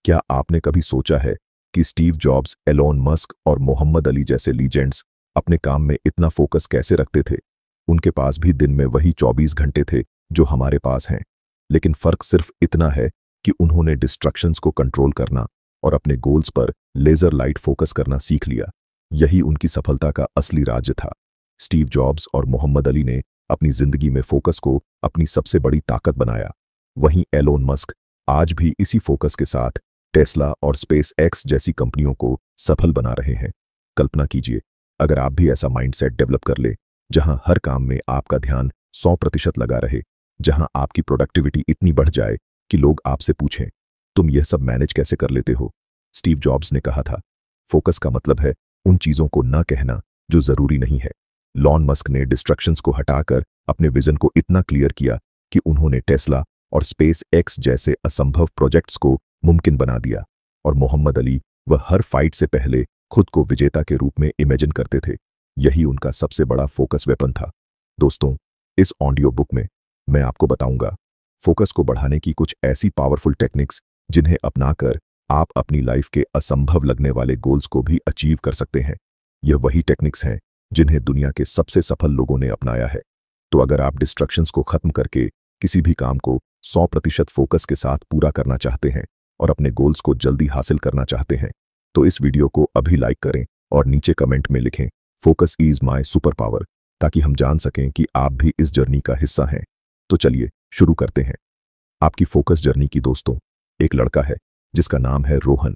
क्या आपने कभी सोचा है कि स्टीव जॉब्स, एलोन मस्क और मोहम्मद अली जैसे लीजेंड्स अपने काम में इतना फोकस कैसे रखते थे? उनके पास भी दिन में वही 24 घंटे थे जो हमारे पास हैं, लेकिन फर्क सिर्फ इतना है कि उन्होंने डिस्ट्रक्शंस को कंट्रोल करना और अपने गोल्स पर लेजर लाइट फोकस करना सीख लिया। यही उनकी सफलता का असली राज था। स्टीव जॉब्स और मोहम्मद अली ने अपनी जिंदगी में फोकस को अपनी सबसे बड़ी ताकत बनाया। वहीं एलोन मस्क आज भी इसी फोकस के साथ टेस्ला और स्पेस एक्स जैसी कंपनियों को सफल बना रहे हैं। कल्पना कीजिए, अगर आप भी ऐसा माइंडसेट डेवलप कर ले जहां हर काम में आपका ध्यान 100% लगा रहे, जहां आपकी प्रोडक्टिविटी इतनी बढ़ जाए कि लोग आपसे पूछें, तुम यह सब मैनेज कैसे कर लेते हो? स्टीव जॉब्स ने कहा था, फोकस का मतलब है उन चीजों को न कहना जो जरूरी नहीं है। लॉन मस्क ने डिस्ट्रक्शंस को हटाकर अपने विजन को इतना क्लियर किया कि उन्होंने टेस्ला और स्पेस एक्स जैसे असंभव प्रोजेक्ट्स को मुमकिन बना दिया। और मोहम्मद अली, वह हर फाइट से पहले खुद को विजेता के रूप में इमेजिन करते थे। यही उनका सबसे बड़ा फोकस वेपन था। दोस्तों, इस ऑडियो बुक में मैं आपको बताऊंगा फोकस को बढ़ाने की कुछ ऐसी पावरफुल टेक्निक्स जिन्हें अपनाकर आप अपनी लाइफ के असंभव लगने वाले गोल्स को भी अचीव कर सकते हैं। यह वही टेक्निक्स हैं जिन्हें दुनिया के सबसे सफल लोगों ने अपनाया है। तो अगर आप डिस्ट्रक्शंस को खत्म करके किसी भी काम को 100% फोकस के साथ पूरा करना चाहते हैं और अपने गोल्स को जल्दी हासिल करना चाहते हैं, तो इस वीडियो को अभी लाइक करें और नीचे कमेंट में लिखें, focus is my super power, ताकि हम जान सकें कि आप भी इस जर्नी का हिस्सा हैं। तो चलिए शुरू करते हैं आपकी फोकस जर्नी की। दोस्तों, एक लड़का है जिसका नाम है रोहन।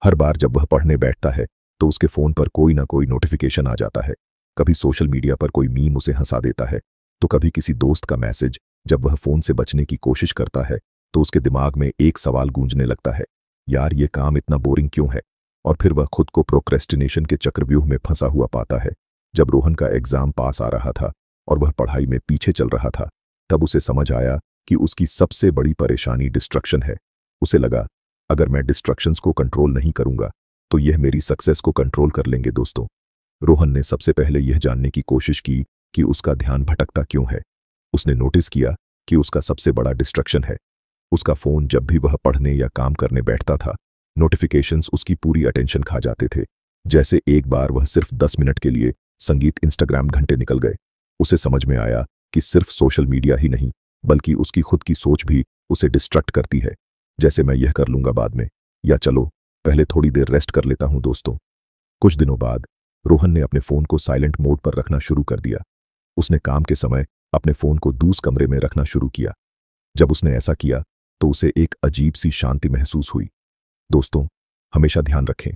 हर बार जब वह पढ़ने बैठता है तो उसके फोन पर कोई ना कोई नोटिफिकेशन आ जाता है। कभी सोशल मीडिया पर कोई मीम उसे हंसा देता है, तो कभी किसी दोस्त का मैसेज। जब वह फोन से बचने की कोशिश करता है तो उसके दिमाग में एक सवाल गूंजने लगता है, यार ये काम इतना बोरिंग क्यों है? और फिर वह खुद को प्रोक्रेस्टिनेशन के चक्रव्यूह में फंसा हुआ पाता है। जब रोहन का एग्जाम पास आ रहा था और वह पढ़ाई में पीछे चल रहा था, तब उसे समझ आया कि उसकी सबसे बड़ी परेशानी डिस्ट्रक्शन है। उसे लगा, अगर मैं डिस्ट्रक्शंस को कंट्रोल नहीं करूंगा तो यह मेरी सक्सेस को कंट्रोल कर लेंगे। दोस्तों, रोहन ने सबसे पहले यह जानने की कोशिश की कि उसका ध्यान भटकता क्यों है। उसने नोटिस किया कि उसका सबसे बड़ा डिस्ट्रक्शन है उसका फोन। जब भी वह पढ़ने या काम करने बैठता था, नोटिफिकेशंस उसकी पूरी अटेंशन खा जाते थे। जैसे एक बार वह सिर्फ 10 मिनट के लिए संगीत इंस्टाग्राम घंटे निकल गए। उसे समझ में आया कि सिर्फ सोशल मीडिया ही नहीं, बल्कि उसकी खुद की सोच भी उसे डिस्ट्रैक्ट करती है। जैसे मैं यह कर लूंगा बाद में, या चलो पहले थोड़ी देर रेस्ट कर लेता हूं। दोस्तों, कुछ दिनों बाद रोहन ने अपने फोन को साइलेंट मोड पर रखना शुरू कर दिया। उसने काम के समय अपने फोन को दूसरे कमरे में रखना शुरू किया। जब उसने ऐसा किया तो उसे एक अजीब सी शांति महसूस हुई। दोस्तों, हमेशा ध्यान रखें,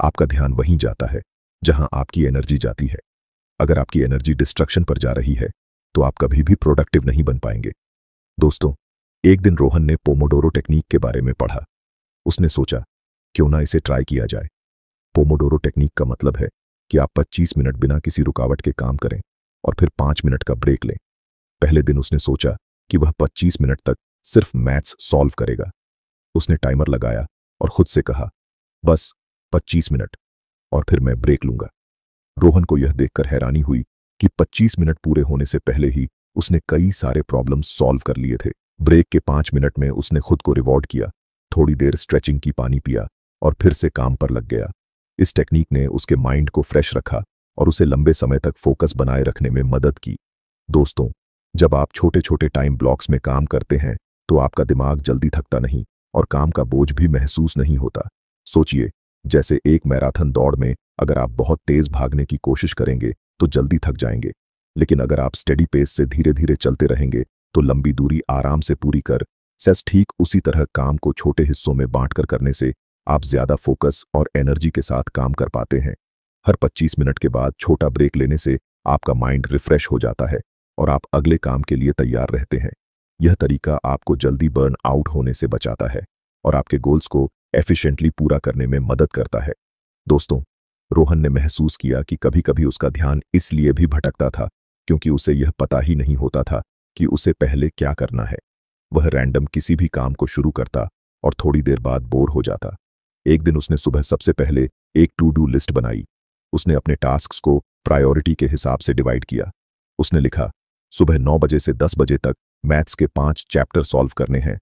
आपका ध्यान वहीं जाता है जहां आपकी एनर्जी जाती है। अगर आपकी एनर्जी डिस्ट्रक्शन पर जा रही है तो आप कभी भी प्रोडक्टिव नहीं बन पाएंगे। दोस्तों, एक दिन रोहन ने पोमोडोरो टेक्निक के बारे में पढ़ा। उसने सोचा, क्यों ना इसे ट्राई किया जाए। पोमोडोरो टेक्निक का मतलब है कि आप 25 मिनट बिना किसी रुकावट के काम करें और फिर 5 मिनट का ब्रेक लें। पहले दिन उसने सोचा कि वह 25 मिनट तक सिर्फ मैथ्स सॉल्व करेगा। उसने टाइमर लगाया और खुद से कहा, बस 25 मिनट और फिर मैं ब्रेक लूंगा। रोहन को यह देखकर हैरानी हुई कि 25 मिनट पूरे होने से पहले ही उसने कई सारे प्रॉब्लम्स सॉल्व कर लिए थे। ब्रेक के 5 मिनट में उसने खुद को रिवॉर्ड किया, थोड़ी देर स्ट्रेचिंग की, पानी पिया और फिर से काम पर लग गया। इस टेक्निक ने उसके माइंड को फ्रेश रखा और उसे लंबे समय तक फोकस बनाए रखने में मदद की। दोस्तों, जब आप छोटे छोटे टाइम ब्लॉक्स में काम करते हैं तो आपका दिमाग जल्दी थकता नहीं और काम का बोझ भी महसूस नहीं होता। सोचिए, जैसे एक मैराथन दौड़ में अगर आप बहुत तेज भागने की कोशिश करेंगे तो जल्दी थक जाएंगे, लेकिन अगर आप स्टेडी पेस से धीरे धीरे चलते रहेंगे तो लंबी दूरी आराम से पूरी कर सेस। ठीक उसी तरह काम को छोटे हिस्सों में बांटकर करने से आप ज्यादा फोकस और एनर्जी के साथ काम कर पाते हैं। हर 25 मिनट के बाद छोटा ब्रेक लेने से आपका माइंड रिफ्रेश हो जाता है और आप अगले काम के लिए तैयार रहते हैं। यह तरीका आपको जल्दी बर्न आउट होने से बचाता है और आपके गोल्स को एफिशिएंटली पूरा करने में मदद करता है। दोस्तों, रोहन ने महसूस किया कि कभी कभी उसका ध्यान इसलिए भी भटकता था क्योंकि उसे यह पता ही नहीं होता था कि उसे पहले क्या करना है। वह रैंडम किसी भी काम को शुरू करता और थोड़ी देर बाद बोर हो जाता। एक दिन उसने सुबह सबसे पहले एक टू डू लिस्ट बनाई। उसने अपने टास्क्स को प्रायोरिटी के हिसाब से डिवाइड किया। उसने लिखा, सुबह 9 बजे से 10 बजे तक मैथ्स के 5 चैप्टर सॉल्व करने हैं।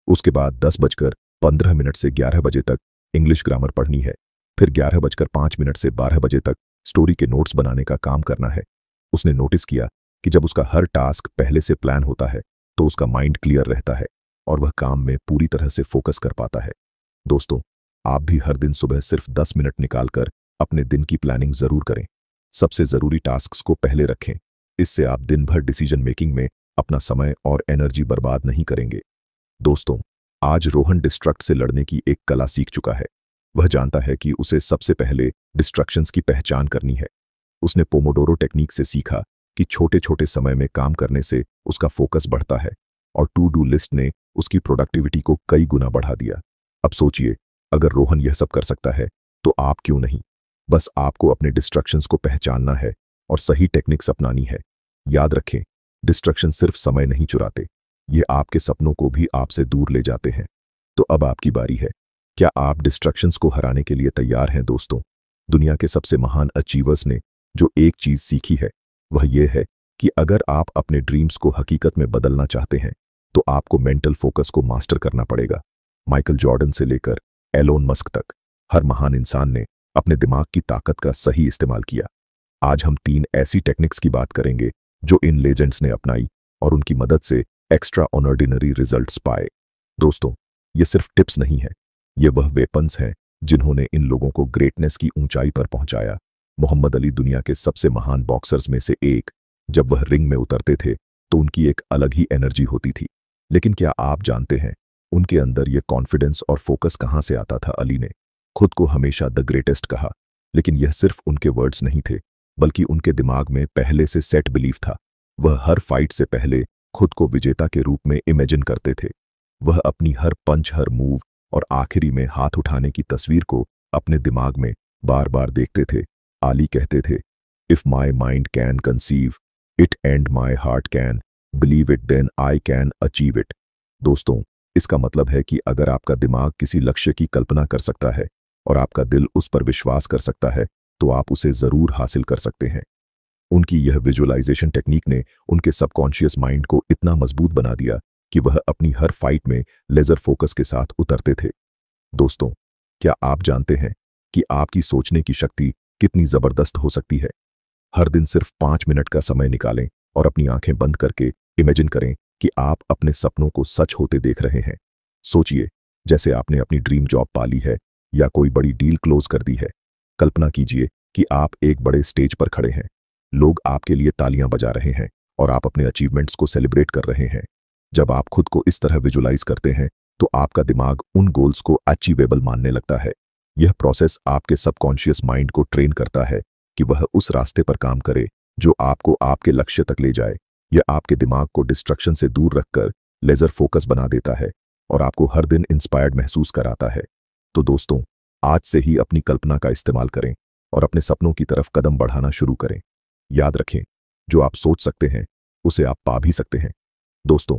उसके बाद 10 बजकर 15 मिनट से 11 बजे तक इंग्लिश ग्रामर पढ़नी है, फिर 11:05 से 12 बजे तक स्टोरी के नोट्स बनाने का काम करना है। उसने नोटिस किया कि जब उसका हर टास्क पहले से प्लान होता है तो उसका माइंड क्लियर रहता है और वह काम में पूरी तरह से फोकस कर पाता है। दोस्तों, आप भी हर दिन सुबह सिर्फ 10 मिनट निकालकर अपने दिन की प्लानिंग जरूर करें। सबसे जरूरी टास्क्स को पहले रखें। इससे आप दिन भर डिसीजन मेकिंग में अपना समय और एनर्जी बर्बाद नहीं करेंगे। दोस्तों, आज रोहन डिस्ट्रक्ट से लड़ने की एक कला सीख चुका है। वह जानता है कि उसे सबसे पहले डिस्ट्रक्शंस की पहचान करनी है। उसने पोमोडोरो टेक्निक से सीखा कि छोटे छोटे समय में काम करने से उसका फोकस बढ़ता है और टू डू लिस्ट ने उसकी प्रोडक्टिविटी को कई गुना बढ़ा दिया। अब सोचिए, अगर रोहन यह सब कर सकता है तो आप क्यों नहीं? बस आपको अपने डिस्ट्रक्शंस को पहचानना है और सही टेक्निक्स अपनानी है। याद रखें, डिस्ट्रक्शन सिर्फ समय नहीं चुराते, ये आपके सपनों को भी आपसे दूर ले जाते हैं। तो अब आपकी बारी है। क्या आप डिस्ट्रक्शंस को हराने के लिए तैयार हैं? दोस्तों, दुनिया के सबसे महान अचीवर्स ने जो एक चीज सीखी है वह यह है कि अगर आप अपने ड्रीम्स को हकीकत में बदलना चाहते हैं तो आपको मेंटल फोकस को मास्टर करना पड़ेगा। माइकल जॉर्डन से लेकर एलोन मस्क तक हर महान इंसान ने अपने दिमाग की ताकत का सही इस्तेमाल किया। आज हम 3 ऐसी टेक्निक्स की बात करेंगे जो इन लेजेंड्स ने अपनाई और उनकी मदद से एक्स्ट्रा ऑर्डिनरी रिजल्ट्स पाए। दोस्तों, ये सिर्फ टिप्स नहीं है, ये वह वेपन्स हैं जिन्होंने इन लोगों को ग्रेटनेस की ऊंचाई पर पहुंचाया। मोहम्मद अली दुनिया के सबसे महान बॉक्सर्स में से एक। जब वह रिंग में उतरते थे तो उनकी एक अलग ही एनर्जी होती थी। लेकिन क्या आप जानते हैं उनके अंदर यह कॉन्फिडेंस और फोकस कहां से आता था? अली ने खुद को हमेशा द ग्रेटेस्ट कहा, लेकिन यह सिर्फ उनके वर्ड्स नहीं थे, बल्कि उनके दिमाग में पहले से सेट बिलीफ था। वह हर फाइट से पहले खुद को विजेता के रूप में इमेजिन करते थे। वह अपनी हर पंच, हर मूव और आखिरी में हाथ उठाने की तस्वीर को अपने दिमाग में बार बार देखते थे। अली कहते थे, if my mind can conceive it and my heart can believe it, then I can achieve it. दोस्तों, इसका मतलब है कि अगर आपका दिमाग किसी लक्ष्य की कल्पना कर सकता है और आपका दिल उस पर विश्वास कर सकता है तो आप उसे जरूर हासिल कर सकते हैं। उनकी यह विजुअलाइजेशन टेक्निक ने उनके सबकॉन्शियस माइंड को इतना मजबूत बना दिया कि वह अपनी हर फाइट में लेजर फोकस के साथ उतरते थे। दोस्तों, क्या आप जानते हैं कि आपकी सोचने की शक्ति कितनी जबरदस्त हो सकती है? हर दिन सिर्फ 5 मिनट का समय निकालें और अपनी आंखें बंद करके इमेजिन करें कि आप अपने सपनों को सच होते देख रहे हैं। सोचिए, जैसे आपने अपनी ड्रीम जॉब पा ली है या कोई बड़ी डील क्लोज कर दी है। कल्पना कीजिए कि आप एक बड़े स्टेज पर खड़े हैं, लोग आपके लिए तालियां बजा रहे हैं और आप अपने अचीवमेंट्स को सेलिब्रेट कर रहे हैं। जब आप खुद को इस तरह विजुलाइज करते हैं तो आपका दिमाग उन गोल्स को अचीवेबल मानने लगता है। यह प्रोसेस आपके सबकॉन्शियस माइंड को ट्रेन करता है कि वह उस रास्ते पर काम करे जो आपको आपके लक्ष्य तक ले जाए। यह आपके दिमाग को डिस्ट्रक्शन से दूर रखकर लेजर फोकस बना देता है और आपको हर दिन इंस्पायर्ड महसूस कराता है। तो दोस्तों, आज से ही अपनी कल्पना का इस्तेमाल करें और अपने सपनों की तरफ कदम बढ़ाना शुरू करें। याद रखें, जो आप सोच सकते हैं उसे आप पा भी सकते हैं। दोस्तों,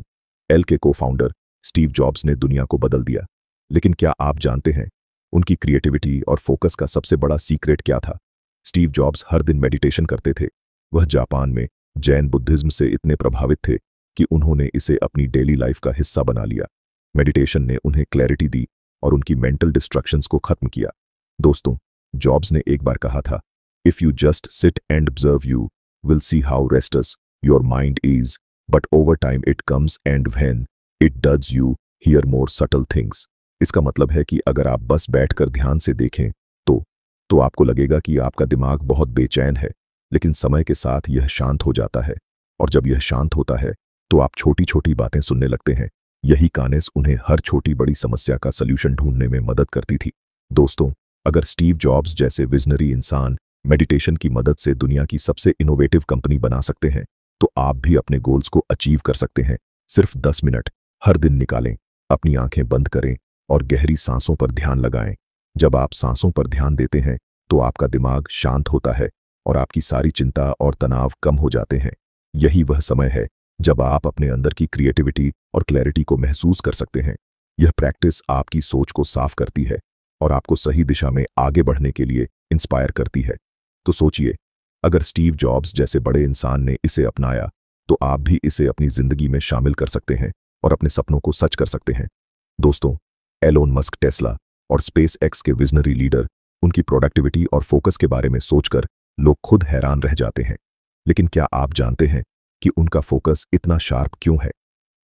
एल के को-फाउंडर स्टीव जॉब्स ने दुनिया को बदल दिया, लेकिन क्या आप जानते हैं उनकी क्रिएटिविटी और फोकस का सबसे बड़ा सीक्रेट क्या था? स्टीव जॉब्स हर दिन मेडिटेशन करते थे। वह जापान में जैन बुद्धिज्म से इतने प्रभावित थे कि उन्होंने इसे अपनी डेली लाइफ का हिस्सा बना लिया। मेडिटेशन ने उन्हें क्लैरिटी दी और उनकी मेंटल डिस्ट्रक्शंस को खत्म किया। दोस्तों, जॉब्स ने एक बार कहा था, if you just sit and observe you will see how restless your mind is, but over time it comes and when it does you here more subtle things. इसका मतलब है कि अगर आप बस बैठकर ध्यान से देखें तो आपको लगेगा कि आपका दिमाग बहुत बेचैन है, लेकिन समय के साथ यह शांत हो जाता है और जब यह शांत होता है तो आप छोटी छोटी बातें सुनने लगते हैं। यही कानेस उन्हें हर छोटी बड़ी समस्या का सल्यूशन ढूंढने में मदद करती थी। दोस्तों, अगर स्टीव जॉब्स जैसे विजनरी इंसान मेडिटेशन की मदद से दुनिया की सबसे इनोवेटिव कंपनी बना सकते हैं तो आप भी अपने गोल्स को अचीव कर सकते हैं। सिर्फ 10 मिनट हर दिन निकालें, अपनी आंखें बंद करें और गहरी सांसों पर ध्यान लगाएं। जब आप सांसों पर ध्यान देते हैं तो आपका दिमाग शांत होता है और आपकी सारी चिंता और तनाव कम हो जाते हैं। यही वह समय है जब आप अपने अंदर की क्रिएटिविटी और क्लैरिटी को महसूस कर सकते हैं। यह प्रैक्टिस आपकी सोच को साफ करती है और आपको सही दिशा में आगे बढ़ने के लिए इंस्पायर करती है। तो सोचिए, अगर स्टीव जॉब्स जैसे बड़े इंसान ने इसे अपनाया तो आप भी इसे अपनी जिंदगी में शामिल कर सकते हैं और अपने सपनों को सच कर सकते हैं। दोस्तों, एलोन मस्क, टेस्ला और स्पेस एक्स के विजनरी लीडर, उनकी प्रोडक्टिविटी और फोकस के बारे में सोचकर लोग खुद हैरान रह जाते हैं। लेकिन क्या आप जानते हैं कि उनका फोकस इतना शार्प क्यों है?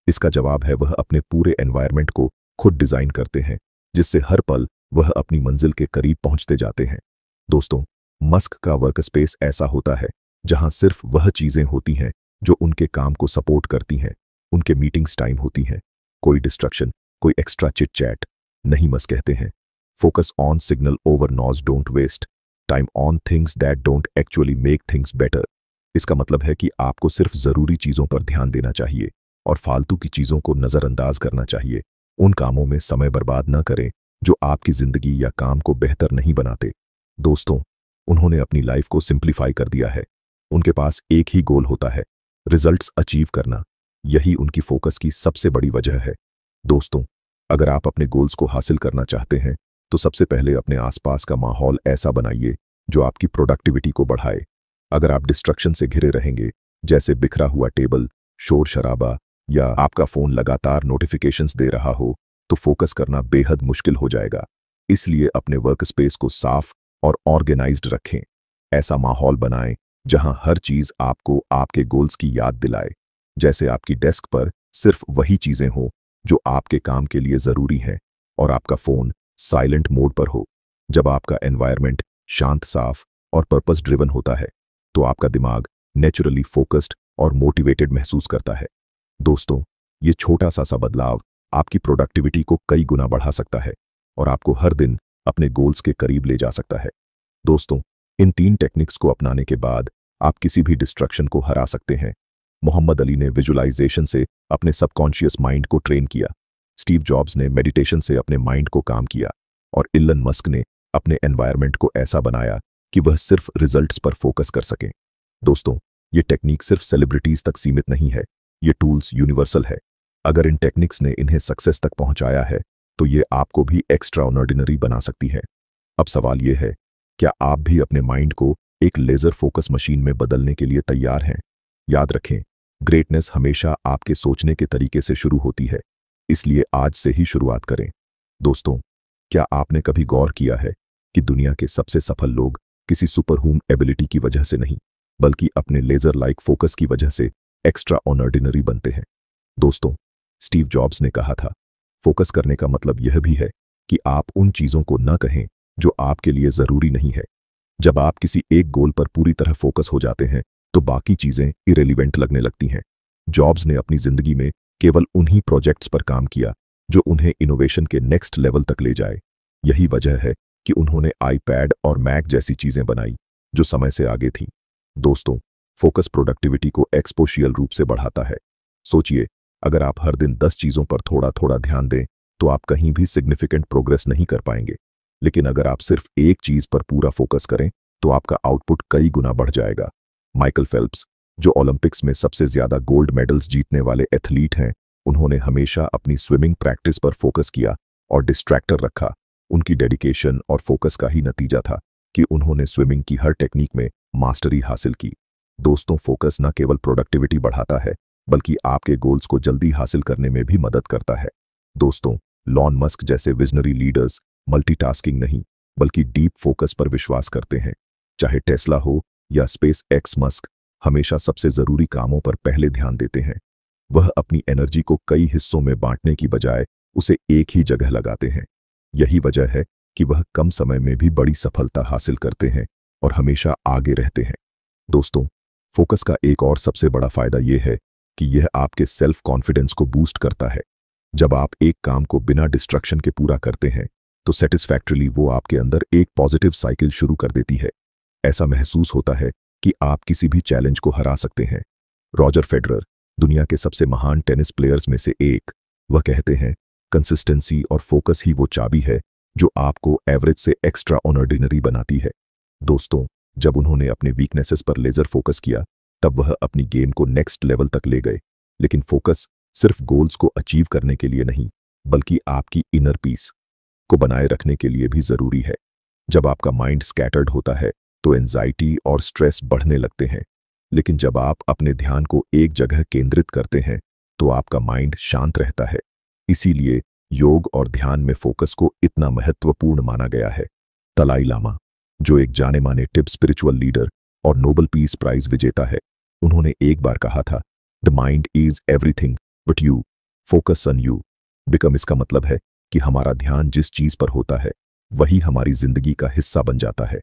इसका जवाब है, वह अपने पूरे एनवायरनमेंट को खुद डिजाइन करते हैं, जिससे हर पल वह अपनी मंजिल के करीब पहुंचते जाते हैं। दोस्तों, मस्क का वर्क स्पेस ऐसा होता है जहां सिर्फ वह चीजें होती हैं जो उनके काम को सपोर्ट करती हैं। उनके मीटिंग्स टाइम होती हैं, कोई डिस्ट्रक्शन, कोई एक्स्ट्रा चिट चैट नहीं। मस्क कहते हैं, focus on signal over noise, don't waste time on things that don't actually make things better. इसका मतलब है कि आपको सिर्फ जरूरी चीजों पर ध्यान देना चाहिए और फालतू की चीजों को नजरअंदाज करना चाहिए। उन कामों में समय बर्बाद न करें जो आपकी जिंदगी या काम को बेहतर नहीं बनाते। दोस्तों, उन्होंने अपनी लाइफ को सिंप्लीफाई कर दिया है। उनके पास एक ही गोल होता है, रिजल्ट्स अचीव करना। यही उनकी फोकस की सबसे बड़ी वजह है। दोस्तों, अगर आप अपने गोल्स को हासिल करना चाहते हैं तो सबसे पहले अपने आसपास का माहौल ऐसा बनाइए जो आपकी प्रोडक्टिविटी को बढ़ाए। अगर आप डिस्ट्रक्शन से घिरे रहेंगे, जैसे बिखरा हुआ टेबल, शोर शराबा या आपका फोन लगातार नोटिफिकेशंस दे रहा हो, तो फोकस करना बेहद मुश्किल हो जाएगा। इसलिए अपने वर्क स्पेस को साफ और ऑर्गेनाइज्ड रखें। ऐसा माहौल बनाएं जहां हर चीज आपको आपके गोल्स की याद दिलाए। जैसे आपकी डेस्क पर सिर्फ वही चीजें हों जो आपके काम के लिए जरूरी हैं और आपका फोन साइलेंट मोड पर हो। जब आपका एनवायरनमेंट शांत, साफ और पर्पस ड्रिवन होता है तो आपका दिमाग नेचुरली फोकस्ड और मोटिवेटेड महसूस करता है। दोस्तों, ये छोटा सा बदलाव आपकी प्रोडक्टिविटी को कई गुना बढ़ा सकता है और आपको हर दिन अपने गोल्स के करीब ले जा सकता है। दोस्तों, इन 3 टेक्निक्स को अपनाने के बाद आप किसी भी डिस्ट्रक्शन को हरा सकते हैं। मोहम्मद अली ने विजुअलाइजेशन से अपने सबकॉन्शियस माइंड को ट्रेन किया, स्टीव जॉब्स ने मेडिटेशन से अपने माइंड को काम किया और एलन मस्क ने अपने एनवायरनमेंट को ऐसा बनाया कि वह सिर्फ रिजल्ट्स पर फोकस कर सकें। दोस्तों, ये टेक्निक सिर्फ सेलिब्रिटीज तक सीमित नहीं है, ये टूल्स यूनिवर्सल है। अगर इन टेक्निक्स ने इन्हें सक्सेस तक पहुंचाया है तो ये आपको भी एक्स्ट्रा ऑर्डिनरी बना सकती है। अब सवाल ये है, क्या आप भी अपने माइंड को एक लेजर फोकस मशीन में बदलने के लिए तैयार हैं? याद रखें, ग्रेटनेस हमेशा आपके सोचने के तरीके से शुरू होती है, इसलिए आज से ही शुरुआत करें। दोस्तों, क्या आपने कभी गौर किया है कि दुनिया के सबसे सफल लोग किसी सुपरह्यूमन एबिलिटी की वजह से नहीं, बल्कि अपने लेजर लाइक फोकस की वजह से एक्स्ट्रा ऑर्डिनरी बनते हैं? दोस्तों, स्टीव जॉब्स ने कहा था, फोकस करने का मतलब यह भी है कि आप उन चीजों को न कहें जो आपके लिए जरूरी नहीं है। जब आप किसी एक गोल पर पूरी तरह फोकस हो जाते हैं तो बाकी चीजें इरेलीवेंट लगने लगती हैं। जॉब्स ने अपनी जिंदगी में केवल उन्हीं प्रोजेक्ट्स पर काम किया जो उन्हें इनोवेशन के नेक्स्ट लेवल तक ले जाए। यही वजह है कि उन्होंने आईपैड और मैक जैसी चीजें बनाई जो समय से आगे थीं। दोस्तों, फोकस प्रोडक्टिविटी को एक्सपोनेंशियल रूप से बढ़ाता है। सोचिए, अगर आप हर दिन 10 चीजों पर थोड़ा थोड़ा ध्यान दें तो आप कहीं भी सिग्निफिकेंट प्रोग्रेस नहीं कर पाएंगे। लेकिन अगर आप सिर्फ एक चीज पर पूरा फोकस करें तो आपका आउटपुट कई गुना बढ़ जाएगा। माइकल फेल्प्स, जो ओलंपिक्स में सबसे ज्यादा गोल्ड मेडल्स जीतने वाले एथलीट हैं, उन्होंने हमेशा अपनी स्विमिंग प्रैक्टिस पर फोकस किया और डिस्ट्रैक्टर रखा। उनकी डेडिकेशन और फोकस का ही नतीजा था कि उन्होंने स्विमिंग की हर टेक्निक में मास्टरी हासिल की। दोस्तों, फोकस न केवल प्रोडक्टिविटी बढ़ाता है बल्कि आपके गोल्स को जल्दी हासिल करने में भी मदद करता है। दोस्तों, एलोन मस्क जैसे विजनरी लीडर्स मल्टीटास्किंग नहीं बल्कि डीप फोकस पर विश्वास करते हैं। चाहे टेस्ला हो या स्पेस एक्स, मस्क हमेशा सबसे जरूरी कामों पर पहले ध्यान देते हैं। वह अपनी एनर्जी को कई हिस्सों में बांटने की बजाय उसे एक ही जगह लगाते हैं। यही वजह है कि वह कम समय में भी बड़ी सफलता हासिल करते हैं और हमेशा आगे रहते हैं। दोस्तों, फोकस का एक और सबसे बड़ा फायदा यह है कि यह आपके सेल्फ कॉन्फिडेंस को बूस्ट करता है। जब आप एक काम को बिना डिस्ट्रक्शन के पूरा करते हैं तो सेटिस्फैक्टरीली वो आपके अंदर एक पॉजिटिव साइकिल शुरू कर देती है। ऐसा महसूस होता है कि आप किसी भी चैलेंज को हरा सकते हैं। रॉजर फेडरर, दुनिया के सबसे महान टेनिस प्लेयर्स में से एक, वह कहते हैं, कंसिस्टेंसी और फोकस ही वो चाबी है जो आपको एवरेज से एक्स्ट्रा ऑर्डिनरी बनाती है। दोस्तों, जब उन्होंने अपने वीकनेसेस पर लेजर फोकस किया तब वह अपनी गेम को नेक्स्ट लेवल तक ले गए। लेकिन फोकस सिर्फ गोल्स को अचीव करने के लिए नहीं बल्कि आपकी इनर पीस को बनाए रखने के लिए भी जरूरी है। जब आपका माइंड स्कैटर्ड होता है तो एंजाइटी और स्ट्रेस बढ़ने लगते हैं, लेकिन जब आप अपने ध्यान को एक जगह केंद्रित करते हैं तो आपका माइंड शांत रहता है। इसीलिए योग और ध्यान में फोकस को इतना महत्वपूर्ण माना गया है। दलाई लामा, जो एक जाने माने टिब स्पिरिचुअल लीडर और नोबेल पीस प्राइज विजेता है, उन्होंने एक बार कहा था, the mind is everything but you, focus on you become. इसका मतलब है कि हमारा ध्यान जिस चीज पर होता है वही हमारी जिंदगी का हिस्सा बन जाता है।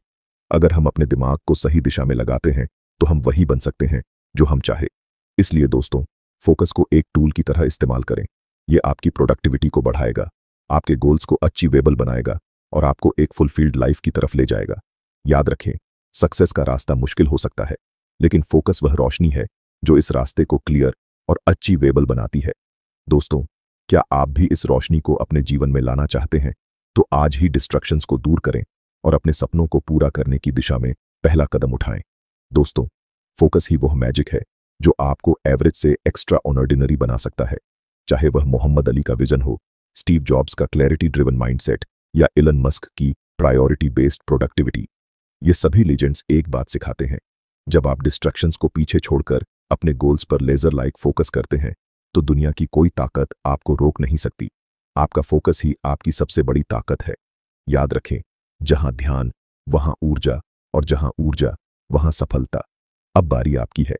अगर हम अपने दिमाग को सही दिशा में लगाते हैं तो हम वही बन सकते हैं जो हम चाहे। इसलिए दोस्तों, फोकस को एक टूल की तरह इस्तेमाल करें। यह आपकी प्रोडक्टिविटी को बढ़ाएगा, आपके गोल्स को अचीवेबल बनाएगा और आपको एक फुलफिल्ड लाइफ की तरफ ले जाएगा। याद रखें, सक्सेस का रास्ता मुश्किल हो सकता है, लेकिन फोकस वह रोशनी है जो इस रास्ते को क्लियर और अचीवेबल बनाती है। दोस्तों, क्या आप भी इस रोशनी को अपने जीवन में लाना चाहते हैं? तो आज ही डिस्ट्रैक्शंस को दूर करें और अपने सपनों को पूरा करने की दिशा में पहला कदम उठाएं। दोस्तों, फोकस ही वह मैजिक है जो आपको एवरेज से एक्स्ट्रा ऑर्डिनरी बना सकता है। चाहे वह मोहम्मद अली का विजन हो, स्टीव जॉब्स का क्लैरिटी ड्रिवन माइंडसेट या इलन मस्क की प्रायोरिटी बेस्ड प्रोडक्टिविटी, ये सभी लीजेंड्स एक बात सिखाते हैं, जब आप डिस्ट्रैक्शंस को पीछे छोड़कर अपने गोल्स पर लेजर लाइक फोकस करते हैं तो दुनिया की कोई ताकत आपको रोक नहीं सकती। आपका फोकस ही आपकी सबसे बड़ी ताकत है। याद रखें, जहां ध्यान वहां ऊर्जा, और जहां ऊर्जा वहां सफलता। अब बारी आपकी है।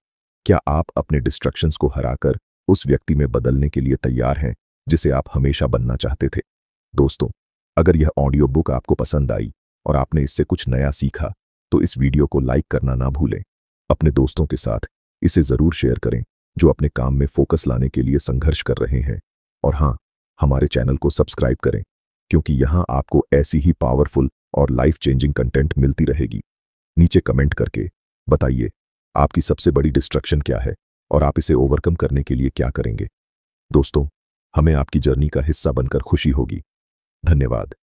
क्या आप अपने डिस्ट्रैक्शंस को हराकर उस व्यक्ति में बदलने के लिए तैयार हैं जिसे आप हमेशा बनना चाहते थे? दोस्तों, अगर यह ऑडियो बुक आपको पसंद आई और आपने इससे कुछ नया सीखा तो इस वीडियो को लाइक करना ना भूलें। अपने दोस्तों के साथ इसे जरूर शेयर करें जो अपने काम में फोकस लाने के लिए संघर्ष कर रहे हैं। और हाँ, हमारे चैनल को सब्सक्राइब करें, क्योंकि यहाँ आपको ऐसी ही पावरफुल और लाइफ चेंजिंग कंटेंट मिलती रहेगी। नीचे कमेंट करके बताइए आपकी सबसे बड़ी डिस्ट्रैक्शन क्या है और आप इसे ओवरकम करने के लिए क्या करेंगे। दोस्तों, हमें आपकी जर्नी का हिस्सा बनकर खुशी होगी। धन्यवाद।